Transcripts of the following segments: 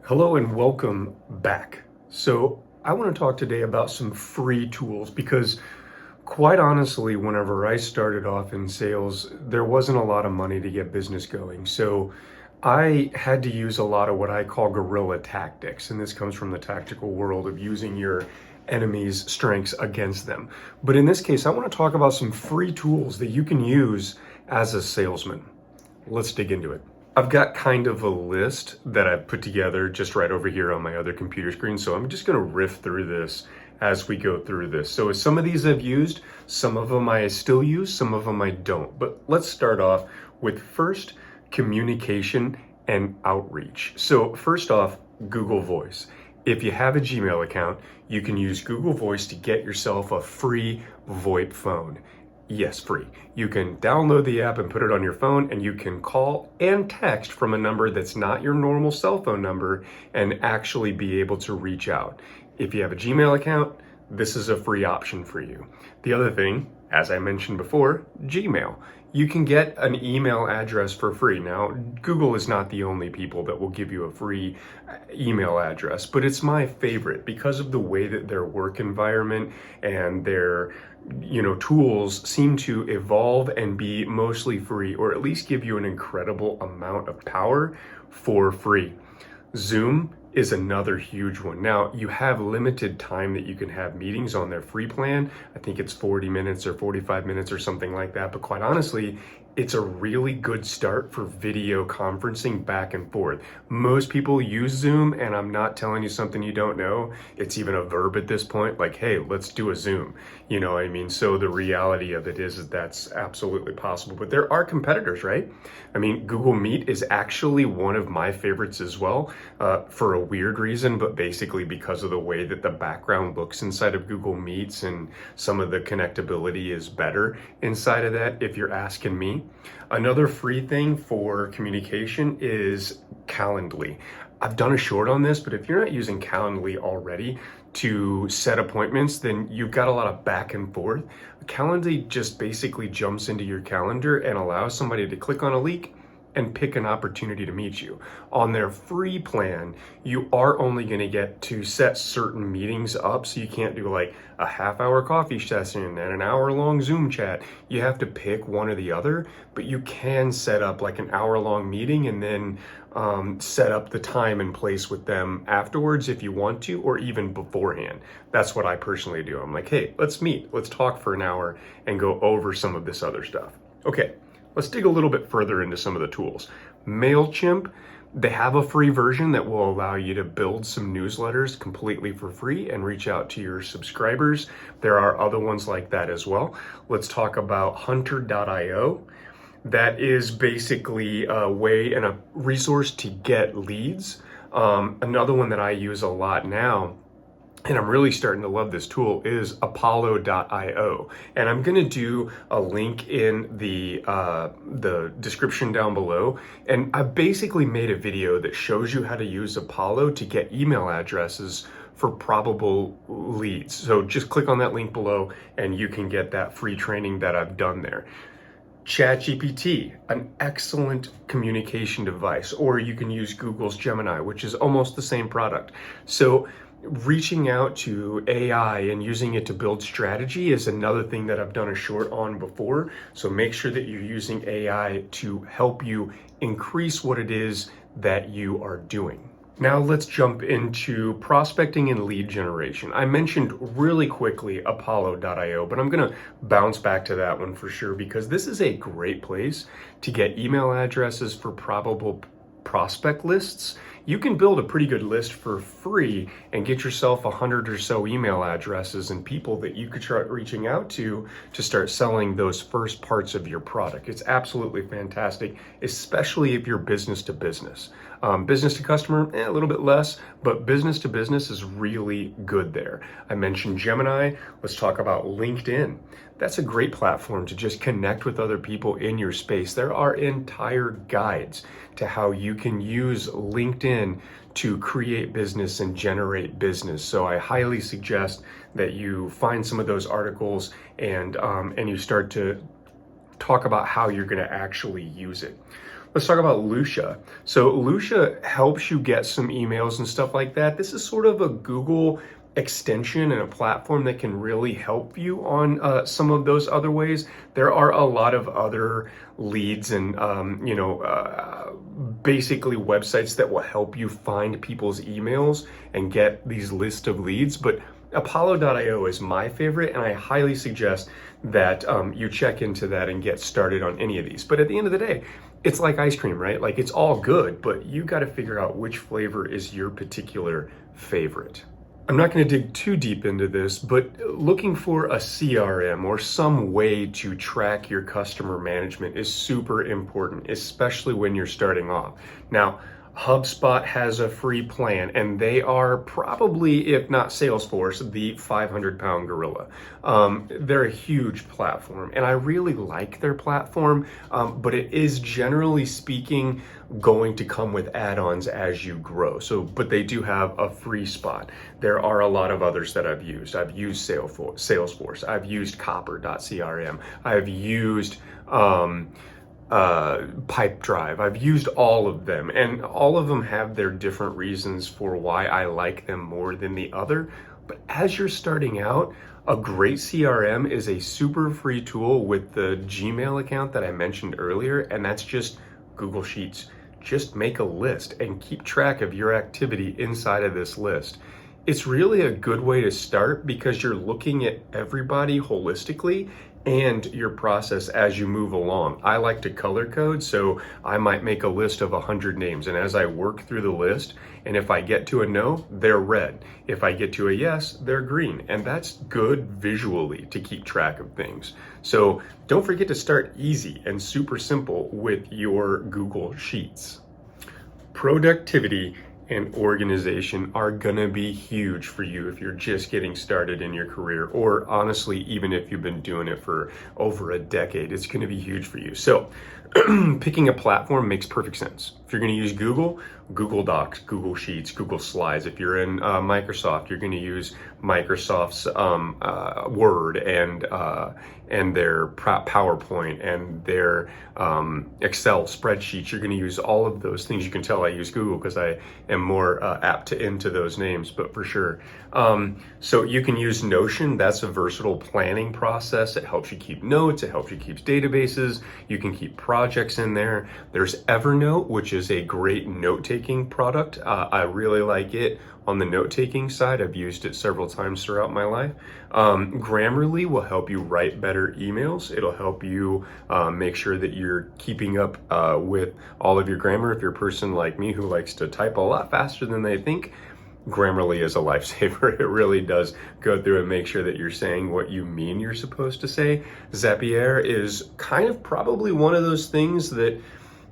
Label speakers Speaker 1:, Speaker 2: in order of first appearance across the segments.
Speaker 1: Hello and welcome back. So I want to talk today about some free tools because quite honestly, whenever I started off in sales, there wasn't a lot of money to get business going. So I had to use a lot of what I call guerrilla tactics. And this comes from the tactical world of using your enemy's strengths against them. But in this case, I want to talk about some free tools that you can use as a salesman. Let's dig into it. I've got kind of a list that I've put together just right over here on my other computer screen. So I'm just going to riff through this as we go through this. So some of these I've used, some of them I still use, some of them I don't. But let's start off with first communication and outreach. So first off, Google Voice. If you have a Gmail account, you can use Google Voice to get yourself a free VoIP phone. Yes, free. You can download the app and put it on your phone, and you can call and text from a number that's not your normal cell phone number and actually be able to reach out. If you have a Gmail account, this is a free option for you. The other thing, as I mentioned before, Gmail. You can get an email address for free. Now, Google is not the only people that will give you a free email address, but it's my favorite because of the way that their work environment and their tools seem to evolve and be mostly free, or at least give you an incredible amount of power for free. Zoom is another huge one. Now, you have limited time that you can have meetings on their free plan. I think it's 40 minutes or 45 minutes or something like that. But quite honestly, it's a really good start for video conferencing back and forth. Most people use Zoom, and I'm not telling you something you don't know. It's even a verb at this point, like, hey, let's do a Zoom. You know what I mean? So the reality of it is that's absolutely possible. But there are competitors, right? I mean, Google Meet is actually one of my favorites as well, for a weird reason, but basically because of the way that the background looks inside of Google Meets and some of the connectability is better inside of that, if you're asking me. Another free thing for communication is Calendly. I've done a short on this, but if you're not using Calendly already to set appointments, then you've got a lot of back and forth. Calendly just basically jumps into your calendar and allows somebody to click on a link and pick an opportunity to meet you. On their free plan, you are only going to get to set certain meetings up, so you can't do like a half-hour coffee session and an hour-long Zoom chat. You have to pick one or the other, but you can set up like an hour-long meeting and then set up the time and place with them afterwards if you want to, or even beforehand. That's what I personally do. I'm like, hey, let's meet, let's talk for an hour and go over some of this other stuff. Okay. Let's dig a little bit further into some of the tools. MailChimp, they have a free version that will allow you to build some newsletters completely for free and reach out to your subscribers. There are other ones like that as well. Let's talk about hunter.io. That is basically a way and a resource to get leads. Another one that I use a lot now, and I'm really starting to love this tool, is apollo.io. And I'm gonna do a link in the description down below. And I basically made a video that shows you how to use Apollo to get email addresses for probable leads. So just click on that link below and you can get that free training that I've done there. ChatGPT, an excellent communication device, or you can use Google's Gemini, which is almost the same product. So reaching out to AI and using it to build strategy is another thing that I've done a short on before. So make sure that you're using AI to help you increase what it is that you are doing. Now let's jump into prospecting and lead generation. I mentioned really quickly apollo.io, but I'm gonna bounce back to that one for sure because this is a great place to get email addresses for probable prospect lists. You can build a pretty good list for free and get yourself 100 or so email addresses and people that you could start reaching out to start selling those first parts of your product. It's absolutely fantastic, especially if you're business to business. Business to customer, a little bit less, but business to business is really good there. I mentioned Gemini. Let's talk about LinkedIn. That's a great platform to just connect with other people in your space. There are entire guides to how you can use LinkedIn to create business and generate business. So I highly suggest that you find some of those articles and you start to talk about how you're going to actually use it. Let's talk about Lusha. So Lusha helps you get some emails and stuff like that. This is sort of a Google extension and a platform that can really help you on some of those other ways. There are a lot of other leads and basically websites that will help you find people's emails and get these list of leads, but Apollo.io is my favorite, and I highly suggest that you check into that and get started on any of these. But at the end of the day, it's like ice cream, right? Like, it's all good, but you got to figure out which flavor is your particular favorite. I'm not going to dig too deep into this, but looking for a CRM or some way to track your customer management is super important, especially when you're starting off. Now, HubSpot has a free plan, and they are probably, if not Salesforce, the 500-pound gorilla. They're a huge platform, and I really like their platform, but it is generally speaking going to come with add-ons as you grow. But they do have a free spot. There are a lot of others that I've used. I've used Salesforce. I've used Copper.crm. I've used Pipedrive. I've used all of them, and all of them have their different reasons for why I like them more than the other. But as you're starting out, a great CRM is a super free tool with the Gmail account that I mentioned earlier, and that's just Google Sheets. Just make a list and keep track of your activity inside of this list. It's really a good way to start because you're looking at everybody holistically and your process as you move along. I like to color code, so I might make a list of 100 names, and as I work through the list, and if I get to a no, they're red. If I get to a yes, they're green, and that's good visually to keep track of things. So don't forget to start easy and super simple with your Google Sheets. Productivity and organization are gonna be huge for you if you're just getting started in your career, or honestly, even if you've been doing it for over a decade, it's gonna be huge for you. So picking a platform makes perfect sense. If you're gonna use Google, Google Docs, Google Sheets, Google Slides. If you're in Microsoft, you're gonna use Microsoft's Word and their PowerPoint and their Excel spreadsheets. You're gonna use all of those things. You can tell I use Google because I am more apt to into those names, but for sure. So you can use Notion. That's a versatile planning process. It helps you keep notes. It helps you keep databases. You can keep projects in there. There's Evernote, which is a great note-taking product. I really like it on the note-taking side. I've used it several times throughout my life. Grammarly will help you write better emails. It'll help you make sure that you're keeping up with all of your grammar. If you're a person like me who likes to type a lot faster than they think, Grammarly is a lifesaver. It really does go through and make sure that you're saying what you mean you're supposed to say. Zapier is kind of probably one of those things that,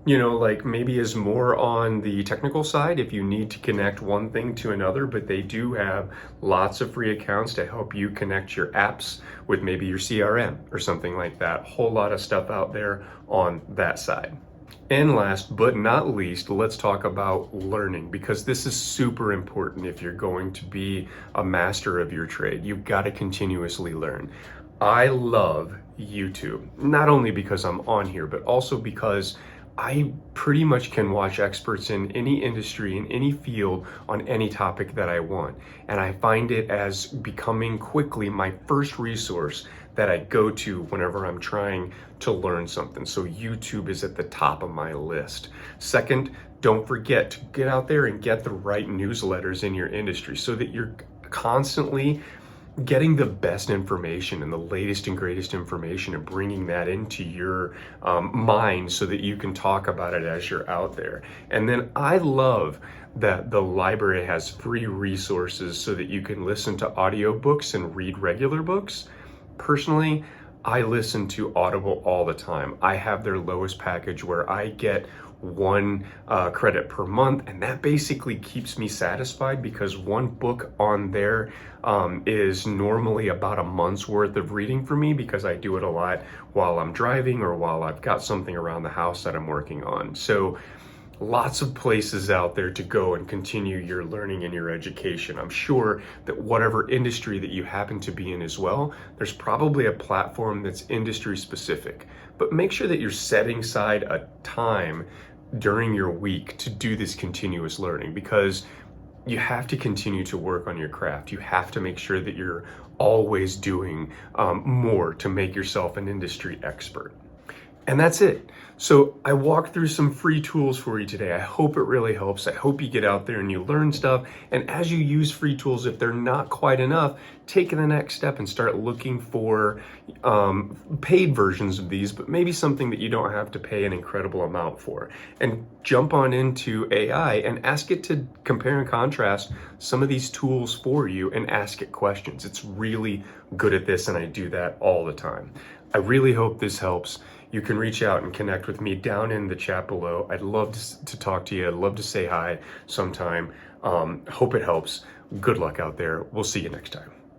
Speaker 1: you know, like maybe is more on the technical side if you need to connect one thing to another, but they do have lots of free accounts to help you connect your apps with maybe your CRM or something like that. Whole lot of stuff out there on that side. And last but not least, let's talk about learning, because this is super important if you're going to be a master of your trade. You've got to continuously learn. I love YouTube, not only because I'm on here, but also because I pretty much can watch experts in any industry, in any field, on any topic that I want. And I find it as becoming quickly my first resource that I go to whenever I'm trying to learn something. So YouTube is at the top of my list. Second, don't forget to get out there and get the right newsletters in your industry so that you're constantly getting the best information and the latest and greatest information and bringing that into your mind so that you can talk about it as you're out there. And then I love that the library has free resources so that you can listen to audiobooks and read regular books. Personally, I listen to Audible all the time. I have their lowest package where I get 1 credit per month, and that basically keeps me satisfied because one book on there is normally about a month's worth of reading for me, because I do it a lot while I'm driving or while I've got something around the house that I'm working on. So lots of places out there to go and continue your learning and your education. I'm sure that whatever industry that you happen to be in as well, there's probably a platform that's industry specific, but make sure that you're setting aside a time during your week to do this continuous learning, because you have to continue to work on your craft. You have to make sure that you're always doing more to make yourself an industry expert. And that's it. So I walked through some free tools for you today. I hope it really helps. I hope you get out there and you learn stuff. And as you use free tools, if they're not quite enough, take the next step and start looking for paid versions of these, but maybe something that you don't have to pay an incredible amount for. And jump on into AI and ask it to compare and contrast some of these tools for you and ask it questions. It's really good at this, and I do that all the time. I really hope this helps. You can reach out and connect with me down in the chat below. I'd love to talk to you. I'd love to say hi sometime. Hope it helps. Good luck out there. We'll see you next time.